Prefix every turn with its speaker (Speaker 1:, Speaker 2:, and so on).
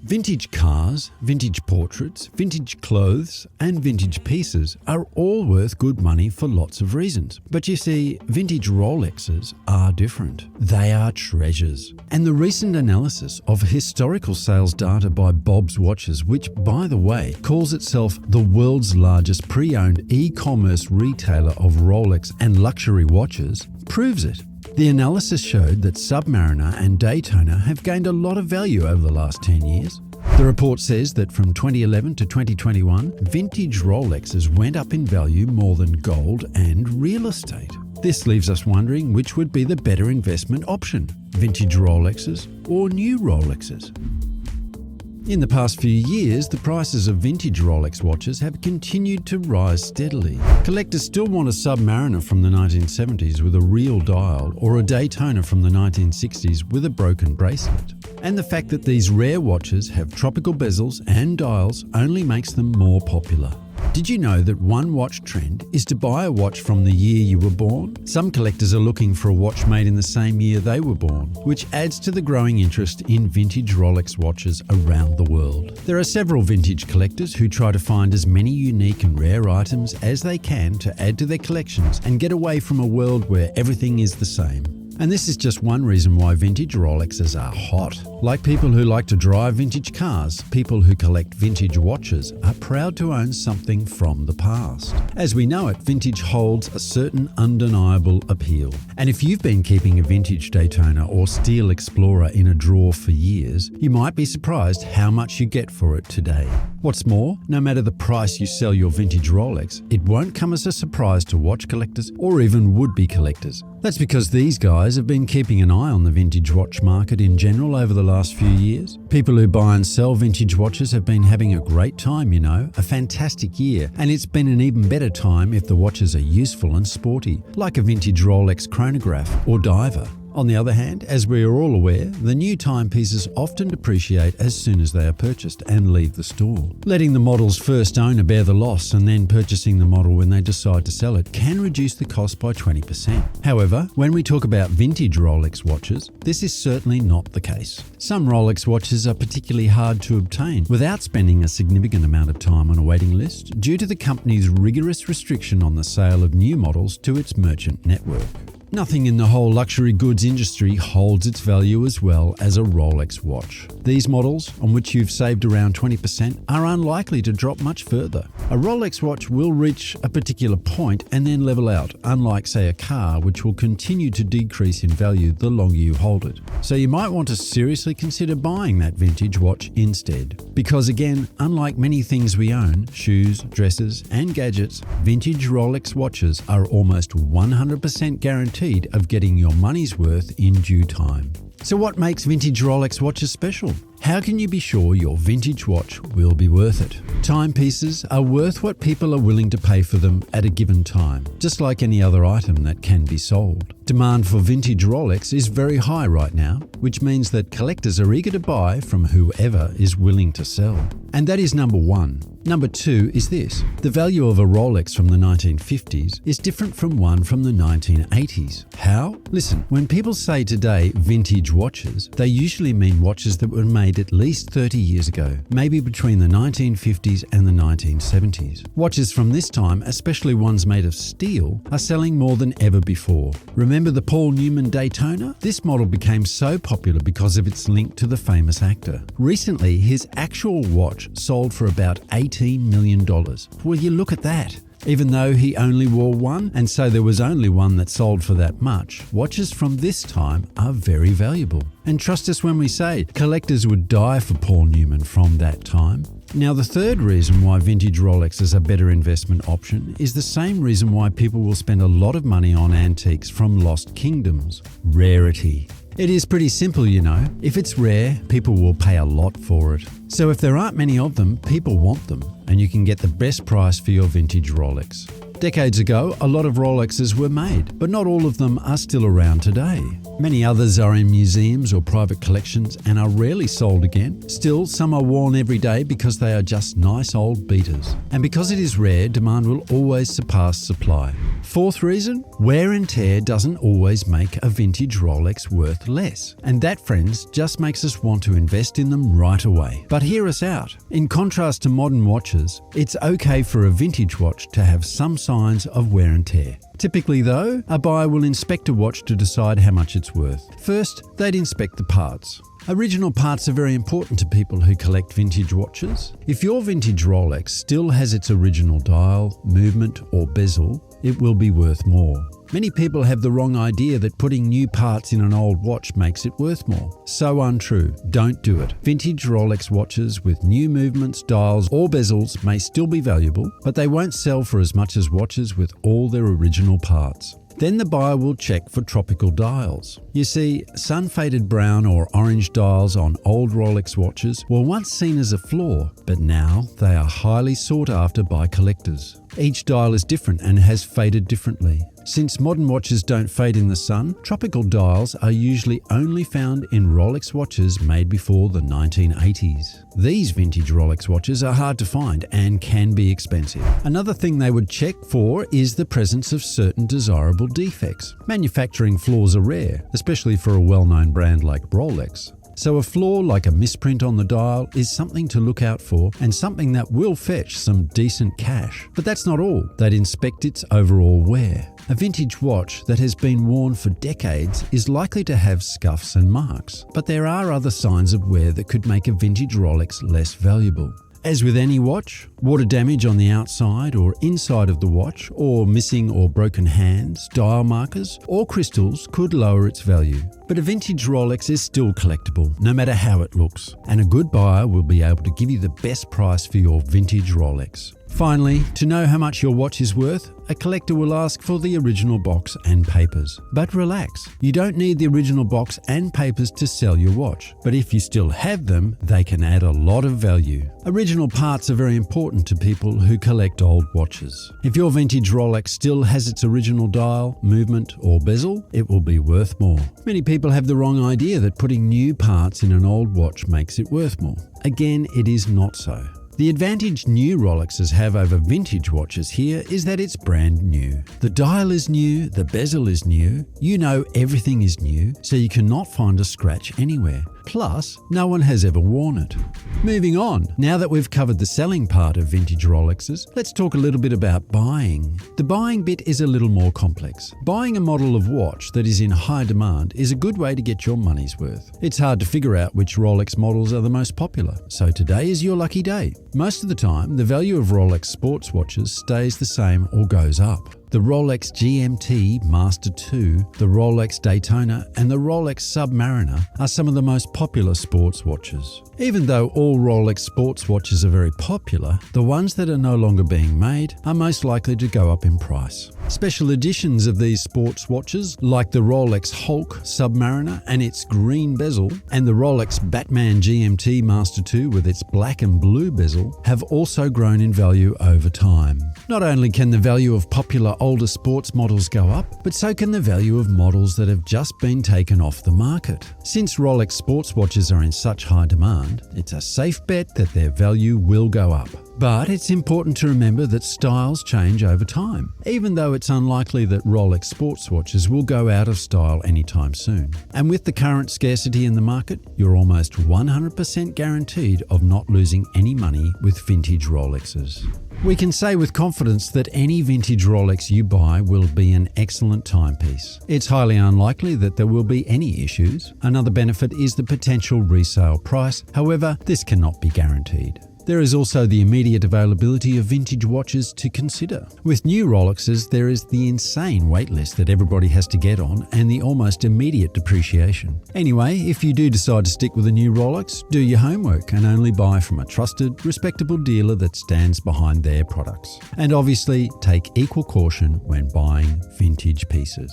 Speaker 1: Vintage cars, vintage portraits, vintage clothes, and vintage pieces are all worth good money for lots of reasons. But you see, vintage Rolexes are different. They are treasures. And the recent analysis of historical sales data by Bob's Watches, which, by the way, calls itself the world's largest pre-owned e-commerce retailer of Rolex and luxury watches, proves it. The analysis showed that Submariner and Daytona have gained a lot of value over the last 10 years. The report says that from 2011 to 2021, vintage Rolexes went up in value more than gold and real estate. This leaves us wondering which would be the better investment option, vintage Rolexes or new Rolexes. In the past few years, the prices of vintage Rolex watches have continued to rise steadily. Collectors still want a Submariner from the 1970s with a real dial or a Daytona from the 1960s with a broken bracelet. And the fact that these rare watches have tropical bezels and dials only makes them more popular. Did you know that one watch trend is to buy a watch from the year you were born? Some collectors are looking for a watch made in the same year they were born, which adds to the growing interest in vintage Rolex watches around the world. There are several vintage collectors who try to find as many unique and rare items as they can to add to their collections and get away from a world where everything is the same. And this is just one reason why vintage Rolexes are hot. Like people who like to drive vintage cars, people who collect vintage watches are proud to own something from the past. As we know it, vintage holds a certain undeniable appeal. And if you've been keeping a vintage Daytona or Steel Explorer in a drawer for years, you might be surprised how much you get for it today. What's more, no matter the price you sell your vintage Rolex, it won't come as a surprise to watch collectors or even would-be collectors. That's because these guys have been keeping an eye on the vintage watch market in general over the last few years. People who buy and sell vintage watches have been having a great time, a fantastic year, and it's been an even better time if the watches are useful and sporty, like a vintage Rolex chronograph or diver. On the other hand, as we are all aware, the new timepieces often depreciate as soon as they are purchased and leave the store. Letting the model's first owner bear the loss and then purchasing the model when they decide to sell it can reduce the cost by 20%. However, when we talk about vintage Rolex watches, this is certainly not the case. Some Rolex watches are particularly hard to obtain without spending a significant amount of time on a waiting list due to the company's rigorous restriction on the sale of new models to its merchant network. Nothing in the whole luxury goods industry holds its value as well as a Rolex watch. These models, on which you've saved around 20%, are unlikely to drop much further. A Rolex watch will reach a particular point and then level out, unlike, say, a car, which will continue to decrease in value the longer you hold it. So you might want to seriously consider buying that vintage watch instead. Because again, unlike many things we own, shoes, dresses, and gadgets, vintage Rolex watches are almost 100% guaranteed of getting your money's worth in due time. So what makes vintage Rolex watches special? How can you be sure your vintage watch will be worth it? Timepieces are worth what people are willing to pay for them at a given time, just like any other item that can be sold. Demand for vintage Rolex is very high right now, which means that collectors are eager to buy from whoever is willing to sell. And that is number one. Number two is this. The value of a Rolex from the 1950s is different from one from the 1980s. How? Listen, when people say today vintage watches, they usually mean watches that were made at least 30 years ago, maybe between the 1950s and the 1970s. Watches from this time, especially ones made of steel, are selling more than ever before. Remember the Paul Newman Daytona? This model became so popular because of its link to the famous actor. Recently, his actual watch sold for about $18 million. Well, you look at that. Even though he only wore one, and so there was only one that sold for that much, watches from this time are very valuable. And trust us when we say, collectors would die for Paul Newman from that time. Now, the third reason why vintage Rolex is a better investment option is the same reason why people will spend a lot of money on antiques from lost kingdoms: rarity. It is pretty simple, If it's rare, people will pay a lot for it. So if there aren't many of them, people want them, and you can get the best price for your vintage Rolex. Decades ago, a lot of Rolexes were made, but not all of them are still around today. Many others are in museums or private collections and are rarely sold again. Still, some are worn every day because they are just nice old beaters. And because it is rare, demand will always surpass supply. Fourth reason, wear and tear doesn't always make a vintage Rolex worth less. And that, friends, just makes us want to invest in them right away. But hear us out. In contrast to modern watches, it's okay for a vintage watch to have some signs of wear and tear. Typically though, a buyer will inspect a watch to decide how much it's worth. First, they'd inspect the parts. Original parts are very important to people who collect vintage watches. If your vintage Rolex still has its original dial, movement, or bezel, it will be worth more. Many people have the wrong idea that putting new parts in an old watch makes it worth more. So untrue. Don't do it. Vintage Rolex watches with new movements, dials, or bezels may still be valuable, but they won't sell for as much as watches with all their original parts. Then the buyer will check for tropical dials. You see, sun-faded brown or orange dials on old Rolex watches were once seen as a flaw, but now they are highly sought after by collectors. Each dial is different and has faded differently. Since modern watches don't fade in the sun, tropical dials are usually only found in Rolex watches made before the 1980s. These vintage Rolex watches are hard to find and can be expensive. Another thing they would check for is the presence of certain desirable defects. Manufacturing flaws are rare, especially for a well-known brand like Rolex. So a flaw like a misprint on the dial is something to look out for and something that will fetch some decent cash. But that's not all. They'd inspect its overall wear. A vintage watch that has been worn for decades is likely to have scuffs and marks, but there are other signs of wear that could make a vintage Rolex less valuable. As with any watch, water damage on the outside or inside of the watch, or missing or broken hands, dial markers, or crystals could lower its value. But a vintage Rolex is still collectible, no matter how it looks, and a good buyer will be able to give you the best price for your vintage Rolex. Finally, to know how much your watch is worth, a collector will ask for the original box and papers. But relax, you don't need the original box and papers to sell your watch. But if you still have them, they can add a lot of value. Original parts are very important to people who collect old watches. If your vintage Rolex still has its original dial, movement, or bezel, it will be worth more. Many people have the wrong idea that putting new parts in an old watch makes it worth more. Again, it is not so. The advantage new Rolexes have over vintage watches here is that it's brand new. The dial is new, the bezel is new, you know everything is new, so you cannot find a scratch anywhere. Plus, no one has ever worn it. Moving on, now that we've covered the selling part of vintage Rolexes, let's talk a little bit about buying. The buying bit is a little more complex. Buying a model of watch that is in high demand is a good way to get your money's worth. It's hard to figure out which Rolex models are the most popular, so today is your lucky day. Most of the time, the value of Rolex sports watches stays the same or goes up. The Rolex GMT Master 2, the Rolex Daytona, and the Rolex Submariner are some of the most popular sports watches. Even though all Rolex sports watches are very popular, the ones that are no longer being made are most likely to go up in price. Special editions of these sports watches, like the Rolex Hulk Submariner and its green bezel, and the Rolex Batman GMT Master 2 with its black and blue bezel, have also grown in value over time. Not only can the value of popular older sports models go up, but so can the value of models that have just been taken off the market. Since Rolex sports watches are in such high demand, it's a safe bet that their value will go up. But it's important to remember that styles change over time, even though it's unlikely that Rolex sports watches will go out of style anytime soon. And with the current scarcity in the market, you're almost 100% guaranteed of not losing any money with vintage Rolexes. We can say with confidence that any vintage Rolex you buy will be an excellent timepiece. It's highly unlikely that there will be any issues. Another benefit is the potential resale price. However, this cannot be guaranteed. There is also the immediate availability of vintage watches to consider. With new Rolexes, there is the insane waitlist that everybody has to get on and the almost immediate depreciation. Anyway, if you do decide to stick with a new Rolex, do your homework and only buy from a trusted, respectable dealer that stands behind their products. And obviously, take equal caution when buying vintage pieces.